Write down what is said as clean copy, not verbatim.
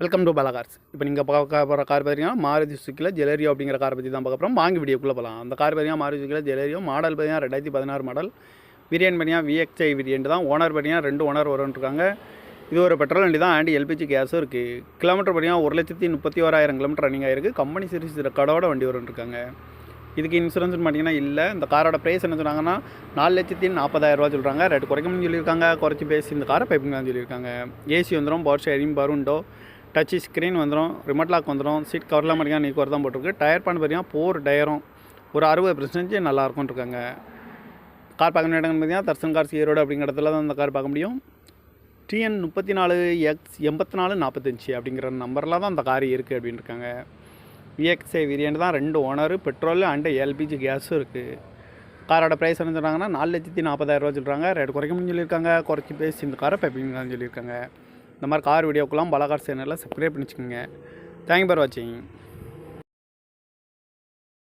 Welcome to Bala cars. இப்போ நீங்கள் பார்க்க போகிற கார் பார்த்தீங்கன்னா மாருதி சுசுக்கியில் ஜெலேரியோ அப்படிங்கிற காரை பற்றி தான் பார்க்க போகிறோம். வாங்கி வீடியோக்குள்ளே போகலாம். அந்த கார் பார்த்தீங்கன்னா மாருதி சுசுக்கியில் ஜெலேரியோ மாடல் பார்த்தீங்கன்னா 2016 மாடல். வேரியன்ட் பார்த்தீங்கன்னா VXI வேரியன்ட் தான். ஓனர் பார்த்தீங்கன்னா 2 ஓனர் வரும்ன்ருக்காங்க. இது ஒரு பெட்ரோல் வண்டி தான் அண்ட் LPG கேஸும் இருக்குது. கிலோமீட்டர் பார்த்தீங்கன்னா 1,31,1000 கிலோமீட்டர் ரன்னிங் ஆகிருக்கு. கம்பெனி சர்வீஸ் ரெக்கார்டோட வண்டி வரும்ன்ருக்காங்க. இதுக்கு இன்சூரன்ஸ்னு பார்த்தீங்கன்னா இல்லை. இந்த காரோட ப்ரைஸ் என்ன சொன்னாங்கன்னா 4,40,000 சொல்கிறாங்க. ரேட்டு குறைக்கணும்னு சொல்லியிருக்காங்க. குறைச்சி பேசி இந்த காரை பைப்பிங் தான் சொல்லியிருக்காங்க. ஏசி வந்துடும், பவர் ஷேரிங், பருண்டோ, டச் ஸ்க்ரீன் வந்துடும், ரிமோட் லாக் வந்துடும். சீட் கவர்லாம் பார்த்தீங்கன்னா நீக்கு தான் போட்டிருக்கு. டயர் பண்ண பார்த்தீங்கன்னா 4 டயரும் ஒரு 60% நல்லாயிருக்கும்னு இருக்காங்க. கார் பார்க்க வேண்டிய இடங்கள்னு பார்த்தீங்கன்னா தர்சன் கார்ஸ் ஈரோடு அப்படிங்கிற இடத்துல தான் இந்த கார் பார்க்க முடியும். TN 34X8445 அப்படிங்கிற நம்பரில் தான் அந்த கார் இருக்குது அப்படின்னு இருக்காங்க. VXI வேரியன்ட் தான், 2 ஓனர், பெட்ரோல் அண்டு LPG கேஸும் இருக்குது. காரோட ப்ரைஸ் என்ன சொல்கிறாங்கன்னா 4,40,000 சொல்கிறாங்க. ரேட் குறைக்கணும்னு சொல்லியிருக்காங்க. குறைச்சி பேசி இந்த காரை பைப்பிங் தான் சொல்லியிருக்காங்க. இந்த மாதிரி கார் வீடியோக்கெல்லாம் பாலா கார்ஸ் சேனலில் சப்ஸ்கிரைப் பண்ணி வச்சுக்கோங்க. தேங்க்யூ ஃபார் வாட்சிங்.